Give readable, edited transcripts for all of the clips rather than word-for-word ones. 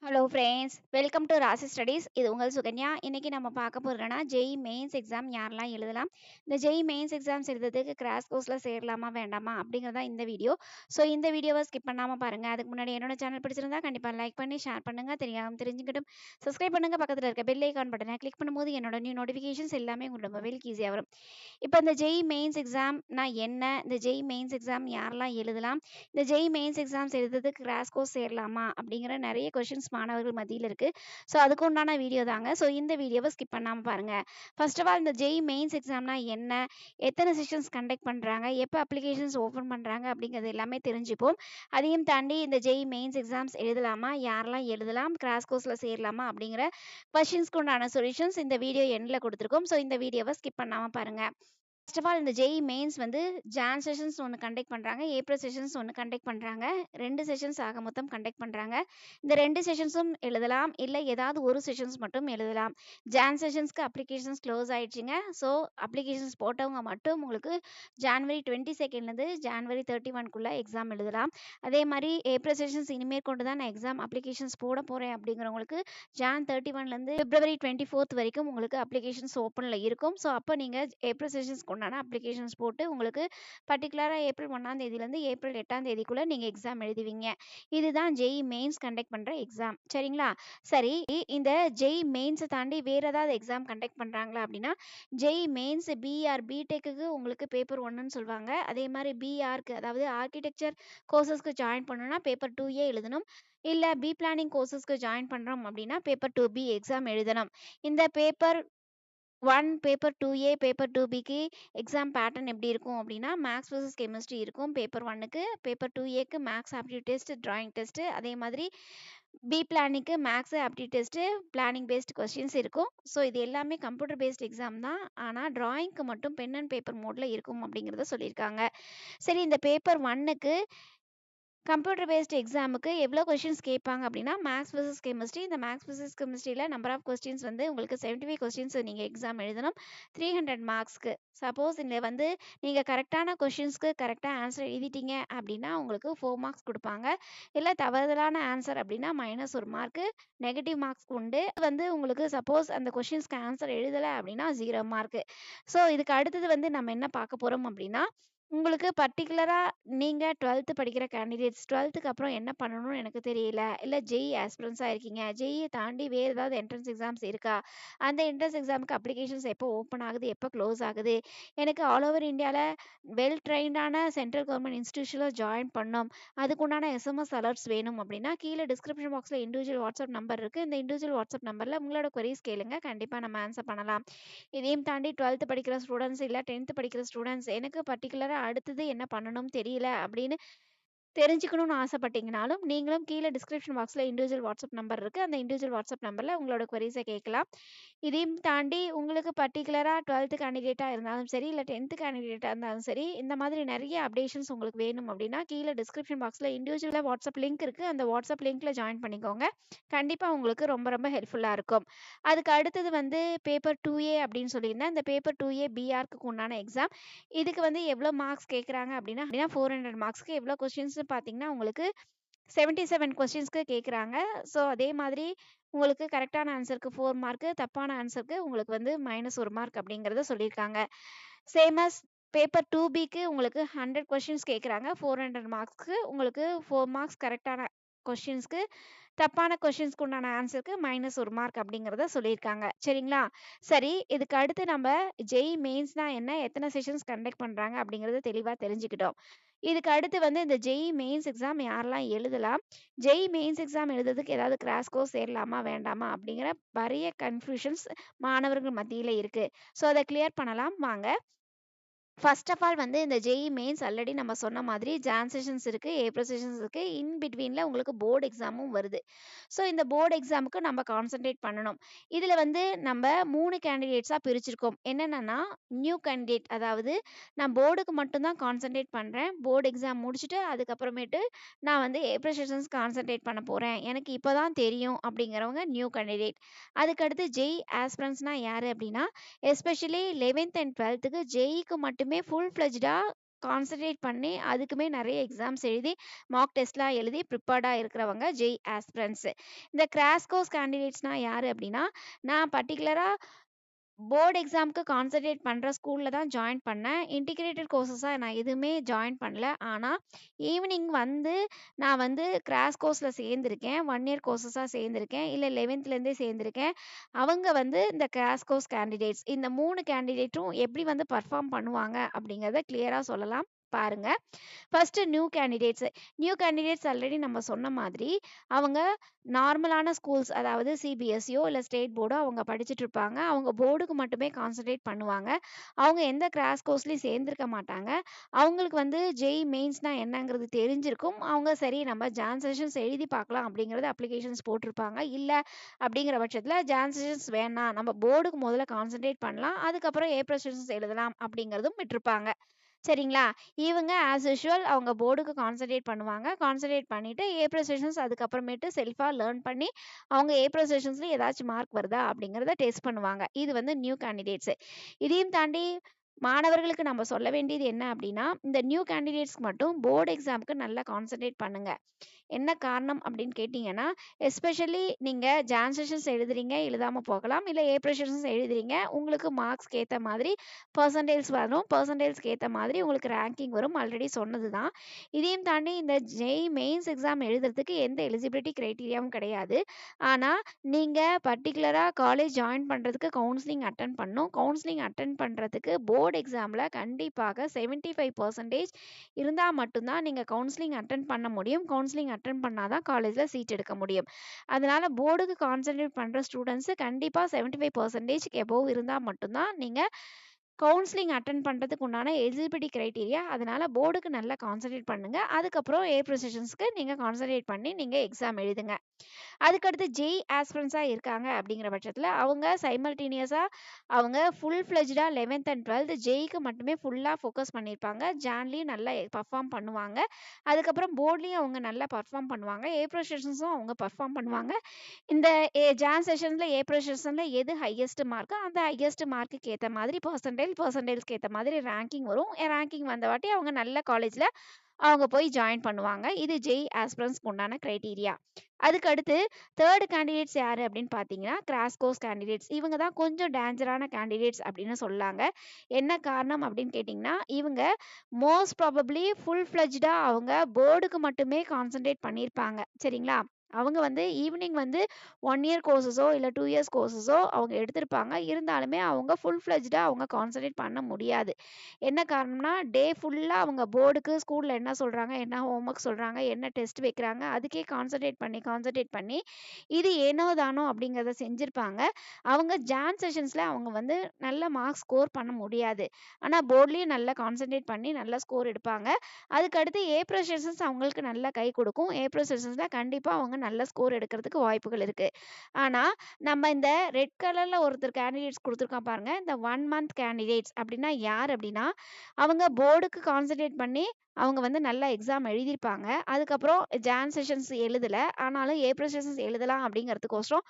Hello friends, welcome to ராசி studies. இது உங்கள் சுகன்யா. இன்னைக்கு நம்ம பார்க்க போறோம்னா ஜெய் மெயின்ஸ் எக்ஸாம் யாரெல்லாம் எழுதலாம், இந்த ஜெய் மெயின்ஸ் எக்ஸாம்ஸ் எழுதுறதுக்கு கிராஷ் கோர்ஸ்ல சேரலாமா வேண்டாமா அப்படிங்கிறதா இந்த வீடியோ. ஸோ இந்த வீடியோவை ஸ்கிப் பண்ணாமல் பாருங்கள். அதுக்கு முன்னாடி என்னோட சேனல் பிடிச்சிருந்தா கண்டிப்பாக லைக் பண்ணி ஷேர் பண்ணுங்கள். தெரியாமல் தெரிஞ்சுக்கிட்டும் சப்ஸ்கிரைப் பண்ணுங்கள். பக்கத்தில் இருக்க பெல் ஐக்கான் பட்டனை கிளிக் பண்ணும்போது என்னோட நியூ நோட்டிஃபிகேஷன்ஸ் எல்லாமே உங்களோட மொபைலுக்கு ஈஸியாக வரும். இப்போ இந்த ஜெய் மெயின்ஸ் எக்ஸாம்னா என்ன, இந்த ஜெய் மெயின்ஸ் எக்ஸாம் யாரெல்லாம் எழுதலாம், இந்த ஜெய் மெயின்ஸ் எக்ஸாம்ஸ் எழுதுறதுக்கு கிராஷ் கோர்ஸ் சேரலாமா அப்படிங்கிற நிறைய கொஷின்ஸ் மாணவர்கள் மத்தியில் இருக்கு. ஸோ அதுக்கு உண்டான வீடியோ தாங்க. ஸோ இந்த வீடியோவை ஸ்கிப் பண்ணாமல் பாருங்க. ஃபர்ஸ்ட் ஆஃப் ஆல் இந்த ஜெய் மெயின்ஸ் எக்ஸாம்னா என்ன, எத்தனை செஷன்ஸ் கண்டக்ட் பண்றாங்க, எப்போ அப்ளிகேஷன்ஸ் ஓப்பன் பண்றாங்க அப்படிங்கிறது எல்லாமே தெரிஞ்சுப்போம். அதையும் தாண்டி இந்த ஜெய் மெயின்ஸ் எக்ஸாம்ஸ் எழுதலாமா, யாரெல்லாம் எழுதலாம், கிராஷ் கோர்ஸ்ல சேரலாமா அப்படிங்கிற கொஷின்ஸ்க்கு உண்டான சொல்யூஷன்ஸ் இந்த வீடியோ எண்ட்ல கொடுத்துருக்கோம். ஸோ இந்த வீடியோவை ஸ்கிப் பண்ணாமல் பாருங்க. ஃபர்ஸ்ட் ஆஃப் ஆல் இந்த ஜெய் மெயின்ஸ் வந்து ஜான் செஷன்ஸ் ஒன்று கண்டக்ட் பண்ணுறாங்க, ஏப்ரல் செஷன்ஸ் ஒன்று கண்டக்ட் பண்ணுறாங்க. 2 செஷன்ஸ் ஆக மொத்தம் கண்டக்ட் பண்ணுறாங்க. இந்த 2 செஷன்ஸும் எழுதலாம், இல்லை ஏதாவது ஒரு செஷன்ஸ் மட்டும் எழுதலாம். ஜான் செஷன்ஸ்க்கு அப்ளிகேஷன்ஸ் க்ளோஸ் ஆயிடுச்சுங்க. ஸோ அப்ளிகேஷன்ஸ் போட்டவங்க மட்டும் உங்களுக்கு ஜான்வரி 22லேருந்து ஜான்வரி 31க்குள்ளே எக்ஸாம் எழுதலாம். அதே மாதிரி ஏப்ரல் செஷன்ஸ் இனிமேல் கொண்டு தான் நான் எக்ஸாம் அப்ளிகேஷன்ஸ் போட போகிறேன் அப்படிங்கிறவங்களுக்கு ஜான் 31லேருந்து பிப்ரவரி 24 வரைக்கும் உங்களுக்கு அப்ளிகேஷன்ஸ் ஓப்பனில் இருக்கும். ஸோ அப்போ நீங்கள் ஏப்ரல் செஷன்ஸ் உண்டான அப்ளிகேஷன்ஸ் போட்டு உங்களுக்கு பர்டிகுலராக ஏப்ரல் 1ஆம் தேதியிலேருந்து ஏப்ரல் 8ஆம் தேதிக்குள்ளே நீங்கள் எக்ஸாம் எழுதுவீங்க. இதுதான் ஜெய் மெயின்ஸ் கண்டக்ட் பண்ணுற எக்ஸாம். சரிங்களா? சரி, இந்த ஜெய் மெயின்ஸை தாண்டி வேறு ஏதாவது எக்ஸாம் கண்டக்ட் பண்ணுறாங்களா அப்படின்னா, ஜெய் மெயின்ஸ் பிஆர் பிடெக்கு உங்களுக்கு பேப்பர் 1ன்னு சொல்லுவாங்க. அதே மாதிரி பிஆர்க்கு அதாவது ஆர்கிடெக்சர் கோர்சஸ்க்கு ஜாயின் பண்ணணும்னா பேப்பர் 2A எழுதணும். இல்லை பி பிளானிங் கோர்சஸ்க்கு ஜாயின் பண்ணுறோம் அப்படின்னா பேப்பர் 2B எக்ஸாம் எழுதணும். இந்த பேப்பர் 1, பேப்பர் 2A, பேப்பர் 2Bக்கு எக்ஸாம் பேட்டர்ன் எப்படி இருக்கும் அப்படின்னா, மேக்ஸ் வெர்சஸ் கெமிஸ்ட்ரி இருக்கும் பேப்பர் 1க்கு. பேப்பர் 2Aக்கு maths aptitude test, drawing test. அதே மாதிரி பி பிளானிங்க்கு maths aptitude test, planning based questions இருக்கும். ஸோ இது எல்லாமே கம்ப்யூட்டர் பேஸ்ட் எக்ஸாம் தான். ஆனால் டிராயிங்க்கு மட்டும் பென் அண்ட் பேப்பர் மோட்ல இருக்கும் அப்படிங்கிறத சொல்லியிருக்காங்க. சரி, இந்த பேப்பர் 1க்கு கம்ப்யூட்டர் பேஸ்ட் எக்ஸாமுக்கு எவ்வளோ கொஸ்டின்ஸ் கேட்பாங்க அப்படின்னா, மேக்ஸ் வெர்சஸ் கெமிஸ்ட்ரி. இந்த மேக்ஸ் வெர்சஸ் கெமிஸ்ட்ரியில் நம்பர் ஆஃப் கொஸ்டின்ஸ் வந்து உங்களுக்கு 75 கொஸ்டின்ஸ் நீங்கள் எக்ஸாம் எழுதணும் 300 மார்க்ஸ்க்கு. சப்போஸ் இதில் வந்து நீங்கள் கரெக்டான கொஸ்டின்ஸ்க்கு கரெக்டாக ஆன்சர் எழுதிட்டீங்க அப்படின்னா உங்களுக்கு 4 மார்க்ஸ் கொடுப்பாங்க. இல்லை தவறுதலான ஆன்சர் அப்படின்னா -1 மார்க்கு, நெகட்டிவ் மார்க்ஸ் உண்டு. வந்து உங்களுக்கு சப்போஸ் அந்த கொஸ்டின்ஸ்க்கு ஆன்சர் எழுதலை அப்படின்னா 0 மார்க்கு. ஸோ இதுக்கு அடுத்தது வந்து நம்ம என்ன பார்க்க போகிறோம் அப்படின்னா, உங்களுக்கு பர்ட்டிகுலராக நீங்கள் 12th படிக்கிற கேண்டிடேட்ஸ் 12க்கு அப்புறம் என்ன பண்ணணும்னு எனக்கு தெரியல, இல்லை ஜெய் ஆஸ்பிரன்ஸாக இருக்கீங்க, ஜெய்யை தாண்டி வேறு ஏதாவது என்ட்ரன்ஸ் எக்ஸாம்ஸ் இருக்கா, அந்த என்ட்ரன்ஸ் எக்ஸாமுக்கு அப்ளிகேஷன்ஸ் எப்போ ஓப்பன் ஆகுது, எப்போ க்ளோஸ் ஆகுது, எனக்கு ஆல் ஓவர் இந்தியாவில் வெல் ட்ரெயின்டான சென்ட்ரல் கவர்மெண்ட் இன்ஸ்டியூஷனில் ஜாயின் பண்ணோம், அதுக்குண்டான எஸ்எம்எஸ் அலர்ட்ஸ் வேணும் அப்படின்னா கீழே டிஸ்கிரிப்ஷன் பாக்ஸில் இண்டிவிஜுவல் வாட்ஸ்அப் நம்பர் இருக்குது. இந்த இண்டிவிஜுவல் வாட்ஸ்அப் நம்பரில் உங்களோட queries கேளுங்க, கண்டிப்பாக நம்ம ஆன்சர் பண்ணலாம். இதையும் தாண்டி 12th படிக்கிற ஸ்டூடெண்ட்ஸ், இல்லை 10th படிக்கிற ஸ்டூடெண்ட்ஸ் எனக்கு பர்டிகுலராக அடுத்தது என்ன பண்ணணும் தெரியல அப்படின்னு தெரிஞ்சுக்கணும்னு ஆசைப்பட்டீங்கனாலும் நீங்களும் கீழே டிஸ்கிரிப்ஷன் பாக்ஸில் இண்டிவிஜுவல் வாட்ஸ்அப் நம்பர் இருக்குது. அந்த இண்டிவிஜுவல் வாட்ஸ்அப் நம்பரில் உங்களோட queries கேட்கலாம். இதையும் தாண்டி உங்களுக்கு பர்டிகுலராக 12th கேண்டிடேட்டாக இருந்தாலும் சரி, இல்லை 10th கேண்டிடேட்டாக இருந்தாலும் சரி, இந்த மாதிரி நிறைய அப்டேஷன்ஸ் உங்களுக்கு வேணும் அப்படின்னா கீழே டிஸ்கிரிப்ஷன் பாக்ஸில் இண்டிவிஜுவலாக வாட்ஸ்அப் லிங்க் இருக்குது. அந்த வாட்ஸ்அப் லிங்க்கில் ஜாயின் பண்ணிக்கோங்க. கண்டிப்பாக உங்களுக்கு ரொம்ப ரொம்ப ஹெல்ப்ஃபுல்லாக இருக்கும். அதுக்கு அடுத்தது வந்து பேப்பர் 2A அப்படின்னு சொல்லியிருந்தேன். இந்த பேப்பர் 2A பிஆர்க்கு உண்டான எக்ஸாம். இதுக்கு வந்து எவ்வளோ மார்க்ஸ் கேட்குறாங்க அப்படின்னா 400 மார்க்ஸ்க்கு எவ்வளோ கொஸ்டின்ஸ் பார்த்தீங்கன்னா உங்களுக்கு 77 கொஸ்டின்ஸ்க்கு கேட்குறாங்க. ஸோ அதே மாதிரி உங்களுக்கு கரெக்டான ஆன்சருக்கு 4 மார்க்கு, தப்பான ஆன்சருக்கு உங்களுக்கு வந்து -1 மார்க் அப்படிங்கிறத சொல்லியிருக்காங்க. சேம் அஸ் பேப்பர் 2Bக்கு உங்களுக்கு 100 கொஸ்டின்ஸ் கேட்குறாங்க. 400 மார்க்ஸ்க்கு உங்களுக்கு 4 மார்க்ஸ் கரெக்டான கொஸ்டின்ஸ்க்கு, தப்பான கொஸ்டின்ஸ்க்கு உண்டான ஆன்சருக்கு -1 மார்க் அப்படிங்கிறத சொல்லியிருக்காங்க. சரிங்களா? சரி, இதுக்கு அடுத்து நம்ம ஜெய் மெயின்ஸ்னா என்ன, எத்தனை செஷன்ஸ் கண்டக்ட் பண்ணுறாங்க அப்படிங்கிறத தெளிவாக தெரிஞ்சுக்கிட்டோம். இதுக்கு அடுத்து வந்து இந்த ஜெய் மெயின்ஸ் எக்ஸாம் யாரெல்லாம் எழுதலாம், ஜெய் மெயின்ஸ் எக்ஸாம் எழுதுறதுக்கு ஏதாவது கிராஷ் கோர்ஸ் சேரலாமா வேண்டாமா அப்படிங்கிற நிறைய கன்ஃபியூஷன்ஸ் மாணவர்கள் மத்தியில் இருக்குது. ஸோ அதை கிளியர் பண்ணலாம் வாங்க. ஃபர்ஸ்ட் ஆஃப் ஆல் வந்து இந்த ஜெய் மெயின்ஸ் ஆல்ரெடி நம்ம சொன்ன மாதிரி ஜான் செஷன்ஸ் இருக்குது, ஏப்ரல் செஷன்ஸ் இருக்குது, இன் பிட்வீனில் உங்களுக்கு போர்டு எக்ஸாமும் வருது. ஸோ இந்த போர்டு எக்ஸாமுக்கு நம்ம கான்சென்ட்ரேட் பண்ணணும். இதில் வந்து நம்ம 3 கேண்டிடேட்ஸாக பிரிச்சிருக்கோம். என்னென்னா நியூ கேண்டிடேட், அதாவது நான் போர்டுக்கு மட்டும்தான் கான்சென்ட்ரேட் பண்ணுறேன், போர்டு எக்ஸாம் முடிச்சுட்டு அதுக்கப்புறமேட்டு நான் வந்து ஏப்ரல் செஷன்ஸ் கான்சென்ட்ரேட் பண்ண போகிறேன், எனக்கு இப்போ தான் தெரியும் அப்படிங்கிறவங்க நியூ கேண்டிடேட். அதுக்கடுத்து ஜெய் ஆஸ்பிரன்ஸ்னால் யார் அப்படின்னா, எஸ்பெஷலி 11th அண்ட் 12த்துக்கு ஜெய்க்கு மட்டுமே ஃபுல் ஃப்ளெஜ்டாக கான்சன்ட்ரேட் பண்ணி அதுக்குமே நெறைய எக்ஸாம்ஸ் எழுதி, மாக் டெஸ்ட்லாம் எழுதி ப்ரிப்பேர்டா இருக்கிறவங்க ஜெய் ஆஸ்பிரண்ட்ஸ். இந்த கிராஷ் கோர்ஸ் கேண்டிடேட்ஸ்னா யாரு அப்டின்னா, நான் பர்ட்டிகுலரா போர்ட் எக்ஸாம்க்கு கான்சன்ட்ரேட் பண்ற ஸ்கூல்ல தான் ஜாயின் பண்ணேன். இன்டிகிரேட்டட் கோர்ஸஸா நான் எதுவுமே ஜாயின் பண்ணல. ஆனா, ஈவினிங் வந்து நான் வந்து கிராஷ் கோர்ஸ்ல சேர்ந்திருக்கேன். 1 இயர் கோர்ஸஸா சேர்ந்திருக்கேன். இல்ல 11த்லேருந்தே சேர்ந்திருக்கேன். அவங்க வந்து இந்த கிராஷ் கோர்ஸ் கேண்டிடேட்ஸ். இந்த 3 கேண்டிடேட்டும் எப்படி வந்து பெர்ஃபார்ம் பண்ணுவாங்க அப்படிங்கிறத கிளியரா சொல்லலாம். பாருங்க. ஃபர்ஸ்ட்டு நியூ கேண்டிடேட்ஸ் ஆல்ரெடி நம்ம சொன்ன மாதிரி, அவங்க நார்மலான ஸ்கூல்ஸ் அதாவது சிபிஎஸ்இயோ இல்ல ஸ்டேட் போர்டோ அவங்க படிச்சுட்டு இருப்பாங்க. அவங்க போர்டுக்கு மட்டுமே கான்சன்ட்ரேட் பண்ணுவாங்க. அவங்க எந்த கிராஷ் கோர்ஸ்லயும் சேர்ந்திருக்க மாட்டாங்க. அவங்களுக்கு வந்து ஜேஇ மெயின்ஸ்னா என்னங்கிறது தெரிஞ்சிருக்கும். அவங்க சரி நம்ம ஜாயின் செஷன்ஸ் எழுதி பார்க்கலாம் அப்படிங்கிறது அப்ளிகேஷன்ஸ் போட்டிருப்பாங்க. இல்ல அப்படிங்கிற பட்சத்தில ஜாயின் செஷன்ஸ் வேணாம். நம்ம போர்டுக்கு முதல்ல கான்சன்ட்ரேட் பண்ணலாம். அதுக்கப்புறம் ஏப்ரல் செஷன்ஸ் எழுதலாம் அப்படிங்கிறதும் விட்டுருப்பாங்க. சரிங்களா? இவங்க ஆஸ் யூசுவல் அவங்க போர்டுக்கு கான்சன்ட்ரேட் பண்ணுவாங்க. கான்சன்ட்ரேட் பண்ணிட்டு ஏப்ரல் செஷன்ஸ் அதுக்கப்புறமேட்டு செல்ஃபா லேர்ன் பண்ணி, அவங்க ஏப்ரல் செஷன்ஸ்ல ஏதாச்சும் மார்க் வருதா அப்படிங்கிறத டெஸ்ட் பண்ணுவாங்க. இது வந்து நியூ கேண்டிடேட்ஸ். இதையும் தாண்டி மாணவர்களுக்கு நம்ம சொல்ல வேண்டியது என்ன அப்படின்னா, இந்த நியூ கேண்டிடேட்ஸ்க்கு மட்டும் போர்ட் எக்ஸாம்க்கு நல்லா கான்சன்ட்ரேட் பண்ணுங்க. என்ன காரணம் அப்படின்னு கேட்டீங்கன்னா, எஸ்பெஷலி நீங்க ஜாயின் செஷன்ஸ் எழுதுறீங்க, எழுதாம போகலாம். இல்ல ஏப்ரல் செஷன்ஸ் எழுதுறீங்க. உங்களுக்கு மார்க்ஸ்க்கு ஏத்த மாதிரி பெர்சன்டைல்ஸ் வரும். பெர்சன்டைல்ஸ்க்கு ஏத்த மாதிரி உங்களுக்கு ரேங்கிங் வரும். ஆல்ரெடி சொன்னது தான். இதையும் தாண்டி இந்த ஜேஇ மெயின்ஸ் எக்ஸாம் எழுதுறதுக்கு எந்த எலிஜிபிலிட்டி கிரைட்டீரியாவும் கிடையாது. ஆனா, நீங்க பர்ட்டிகுலரா காலேஜ் ஜாயின் பண்றதுக்கு கவுன்சிலிங் அட்டெண்ட் பண்ணணும். கவுன்சிலிங் அட்டெண்ட் பண்றதுக்கு போர்ட் எக்ஸாம்ல கண்டிப்பாக 75% இருந்தா மட்டும் தான் நீங்க கவுன்சிலிங் அட்டெண்ட் பண்ண முடியும். கவுன்சிலிங் அட்டெண்ட் பண்ணா தான் காலேஜ்ல சீட் எடுக்க முடியும். அதனால போர்டுக்கு கான்சன்ட்ரேட் பண்ற ஸ்டூடண்ட்ஸ் கண்டிப்பா 75% எபோவ் இருந்தா மட்டும் தான் நீங்க கவுன்சிலிங் அட்டெண்ட் பண்றதுக்கு உண்டான எலிஜிபிலிட்டி கிரைட்டீரியா. அதனால போர்டுக்கு நல்லா கான்சன்ட்ரேட் பண்ணுங்க. அதுக்கப்புறம் ஏப்ரல் செஷன்ஸ்க்கு நீங்க கான்சன்ட்ரேட் பண்ணி நீங்க எக்ஸாம் எழுதுங்க. அதுக்கடுத்து ஜேஇ ஆஸ்பிரண்ட்ஸா இருக்காங்க அப்படிங்கிற பட்சத்தில அவங்க சைமல்டேனியஸா அவங்க ஃபுல் ஃப்ளெட்ஜ்டா 11த் அண்ட் 12த் ஜேஇக்கு மட்டுமே ஃபுல்லா ஃபோக்கஸ் பண்ணியிருப்பாங்க. ஜான்லயும் நல்லா பெர்ஃபார்ம் பண்ணுவாங்க. அதுக்கப்புறம் போர்ட்லயும் அவங்க நல்லா பெர்ஃபார்ம் பண்ணுவாங்க. ஏப்ரல் செஷன்ஸும் அவங்க பெர்ஃபார்ம் பண்ணுவாங்க. இந்த ஜான் செஷன்ஸ்ல ஏப்ரல் செஷன்ஸ்ல எது ஹையஸ்ட் மார்க்கோ அந்த ஹையஸ்ட் மார்க்குக்கு ஏத்த மாதிரி பெர்சன்டைல்ஸ்க்கு ஏத்த மாதிரி ரேங்கிங் வரும். ரேங்கிங் வந்த வாட்டி அவங்க நல்ல காலேஜ்ல அவங்க போய் ஜாயின் பண்ணுவாங்க. இது ஜேஇ ஆஸ்பிரண்ட்ஸ்க்கு உண்டான கிரைட்டீரியா. அதுக்கு அடுத்து 3 கேண்டிடேட்ஸ் யாரு அப்படின்னு பார்த்தீங்கன்னா, கிராஷ் கோர்ஸ் கேண்டிடேட்ஸ். இவங்க தான் கொஞ்சம் டேஞ்சரான கேண்டிடேட்ஸ் அப்படின்னு சொல்லலாங்க. என்ன காரணம் அப்படின்னு கேட்டீங்கன்னா, இவங்க மோஸ்ட் ப்ராபப்லி ஃபுல் ஃப்ளெட்ஜ்டா அவங்க போர்டுக்கு மட்டுமே கான்சன்ட்ரேட் பண்ணியிருப்பாங்க. சரிங்களா? அவங்க வந்து ஈவினிங் வந்து 1 இயர் கோர்ஸஸோ இல்ல 2 இயர்ஸ் கோர்ஸஸோ அவங்க எடுத்திருப்பாங்க. இருந்தாலுமே அவங்க ஃபுல் ஃப்ளெட்ஜ்டா அவங்க கான்சன்ட்ரேட் பண்ண முடியாது. என்ன காரணம்னா, டே ஃபுல்லா அவங்க போர்டுக்கு ஸ்கூல்ல என்ன சொல்றாங்க, என்ன ஹோம் ஒர்க் சொல்றாங்க, என்ன டெஸ்ட் வைக்கிறாங்க, அதுக்கே கான்சன்ட்ரேட் பண்ணி, இது ஏனோ தானோ அப்படிங்கிறத செஞ்சிருப்பாங்க. அவங்க ஜான் செஷன்ஸ்ல அவங்க வந்து நல்ல மார்க்ஸ் ஸ்கோர் பண்ண முடியாது. ஆனா போர்ட்லயும் நல்லா கான்சன்ட்ரேட் பண்ணி நல்ல ஸ்கோர் எடுப்பாங்க. அதுக்கடுத்து ஏப்ரல் செஷன்ஸ் அவங்களுக்கு நல்லா கை கொடுக்கும். ஏப்ரல் செஷன்ஸ்ல கண்டிப்பா அவங்க நல்ல ஸ்கோர் எடுக்கிறதுக்கு வாய்ப்புகள் இருக்கு. ஆனா, நம்ம இந்த ரெட் கலர்ல ஒருத்தர் கேண்டிடேட்ஸ் குடுத்துருக்கான் பாருங்க. இந்த 1 மந்த் கேண்டிடேட்ஸ் அப்டின்னா யார் அப்டின்னா, அவங்க போர்டுக்கு கான்சன்ட்ரேட் பண்ணி அவங்க வந்து நல்லா எக்ஸாம் எழுதியிருப்பாங்க. அதுக்கப்புறம் ஜான் செஷன்ஸ் எழுதல. ஆனாலும் ஏப்ரல் செஷன்ஸ் எழுதலாம் அப்டிங்கிறதுக்கோசரம்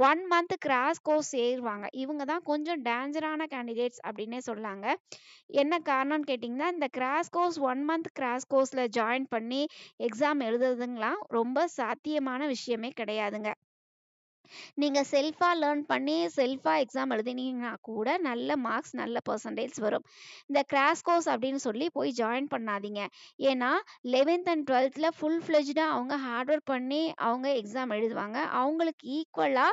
1 மந்த் கிராஷ் கோர்ஸ் சேருவாங்க. இவங்க தான் கொஞ்சம் டேஞ்சரான கேண்டிடேட்ஸ் அப்டின்னே சொல்லலாங்க. என்ன காரணம்னு கேட்டீங்கன்னா, இந்த கிராஷ் கோர்ஸ் 1 மந்த் கிராஷ் கோர்ஸ்ல ஜாயின் பண்ணி எக்ஸாம் எழுதுறதுங்கலாம் ரொம்ப சாத்தியமான விஷயமே கிடையாதுங்க. நீங்க செல்ஃபா லேர்ன் பண்ணி, செல்ஃபா எக்ஸாம் எழுதினீங்கன்னா கூட நல்ல மார்க்ஸ், நல்ல பெர்சன்டேஜ் வரும். இந்த கிராஷ் கோர்ஸ் அப்படின்னு சொல்லி போய் ஜாயின் பண்ணாதீங்க. ஏன்னா 11த் அண்ட் 12த்ல ஃபுல் ஃப்ளெட்ஜ்டா அவங்க ஹார்ட் ஒர்க் பண்ணி அவங்க எக்ஸாம் எழுதுவாங்க. அவங்களுக்கு ஈக்குவலா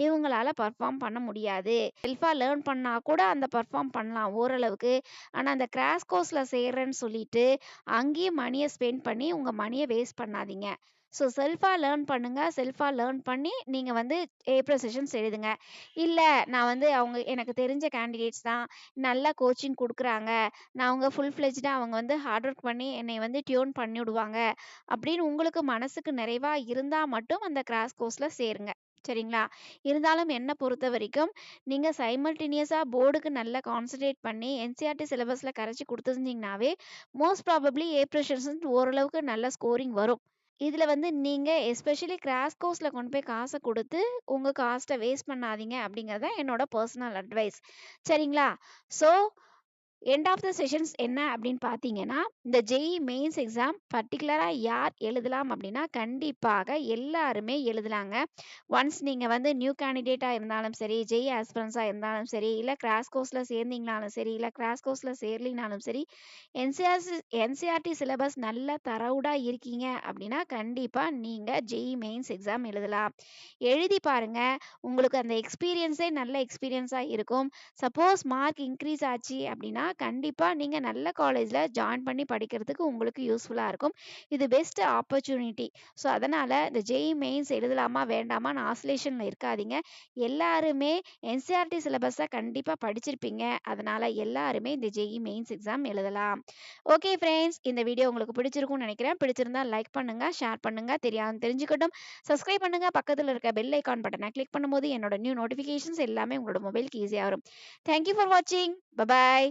இவங்களால பெர்ஃபார்ம் பண்ண முடியாது. செல்ஃபா லேர்ன் பண்ணா கூட அந்த பெர்ஃபார்ம் பண்ணலாம் ஓரளவுக்கு. ஆனா அந்த கிராஷ் கோர்ஸ்ல சேர்றேன்னு சொல்லிட்டு, அங்கேயும் மணிய ஸ்பெண்ட் பண்ணி உங்க மணிய வேஸ்ட் பண்ணாதீங்க. ஸோ செல்ஃபா லேர்ன் பண்ணுங்க. செல்ஃபா லேர்ன் பண்ணி நீங்க வந்து ஏப்ரல் செஷன்ஸ் எழுதுங்க. இல்ல நான் வந்து அவங்க எனக்கு தெரிஞ்ச கேண்டிடேட்ஸ் தான். நல்லா கோச்சிங் குடுக்குறாங்க. நான் அவங்க ஃபுல் ஃப்ளெட்ஜ்டா அவங்க வந்து ஹார்ட் ஒர்க் பண்ணி என்னைய வந்து டியூன் பண்ணிவிடுவாங்க. அப்படின்னு உங்களுக்கு மனசுக்கு நிறைவா இருந்தா மட்டும் அந்த கிராஷ் கோர்ஸ்ல சேருங்க. சரிங்களா? இருந்தாலும் என்ன பொறுத்தவரைக்கும், நீங்க சைமல்டேனியஸா போர்டுக்கு நல்லா கான்சன்ட்ரேட் பண்ணி என்சிஇஆர்டி சிலபஸ்ல கரைச்சு குடுத்துருந்தீங்கனாவே, மோஸ்ட் ப்ராபப்ளி ஏப்ரல் செஷன்ஸ் ஓரளவுக்கு நல்ல ஸ்கோரிங் வரும். இதுல வந்து நீங்க எஸ்பெஷலி கிராஷ் கோர்ஸ்ல கொண்டு போய் காச குடுத்து, உங்க காஸ்ட்ட வேஸ்ட் பண்ணாதீங்க அப்படிங்கிறது தான் என்னோட பெர்சனல் அட்வைஸ். சரிங்களா? So end of the sessions என்ன அப்படின்னு பார்த்தீங்கன்னா, இந்த ஜேஇ மெயின்ஸ் எக்ஸாம் பர்ட்டிகுலரா யார் எழுதலாம் அப்படின்னா, கண்டிப்பாக எல்லாருமே எழுதலாங்க. ஒன்ஸ் நீங்க வந்து நியூ கேண்டிடேட்டா இருந்தாலும் சரி, ஜேஇ ஆஸ்பிரண்ட்ஸா இருந்தாலும் சரி, இல்ல கிராஷ் கோர்ஸ்ல சேர்ந்தீங்கனாலும் சரி, இல்ல கிராஷ் கோர்ஸ்ல சேரலினாலும் சரி, என்சிஆர்டி சிலபஸ் நல்லா தரவுடா இருக்கீங்க அப்படின்னா, கண்டிப்பா நீங்க ஜேஇ மெயின்ஸ் எக்ஸாம் எழுதலாம். எழுதி பாருங்க. உங்களுக்கு அந்த எக்ஸ்பீரியன்ஸே நல்ல எக்ஸ்பீரியன்ஸா இருக்கும். சப்போஸ் மார்க் இன்க்ரீஸ் ஆச்சு அப்படின்னா, கண்டிப்பா நீங்க நல்ல காலேஜ்ல ஜாயின் பண்ணி படிக்கிறதுக்கு உங்களுக்கு யூஸ்ஃபுல்லா இருக்கும். இது பெஸ்ட் ஆப்பர்ச்சுனிட்டி. ஸோ, அதனால இந்த ஜேஇ மெயின்ஸ் எழுதலாமா? வேண்டாமான்னு ஆசிலேஷன்ல இருக்காதீங்க. எல்லாருமே என்சிஆர்டி சிலபஸ கண்டிப்பா படிச்சிருப்பீங்க. அதனால எல்லாருமே இந்த ஜேஇ மெயின்ஸ் எக்ஸாம் எழுதலாம். ஓகே ஃப்ரெண்ட்ஸ், இந்த வீடியோ உங்களுக்கு பிடிச்சிருக்கும்னு நினைக்கிறேன். பிடிச்சிருந்தா லைக் பண்ணுங்க, ஷேர் பண்ணுங்க, தெரிஞ்சுக்கட்டும். சப்ஸ்கிரைப் பண்ணுங்க. பக்கத்துல இருக்க பெல் ஐகான் பட்டனை கிளிக் பண்ணும்போது என்னோட நியூ நோட்டிஃபிகேஷன்ஸ் எல்லாமே உங்களோட மொபைலுக்கு ஈஸியா வரும். தேங்க் யூ ஃபார் வாட்சிங். பை.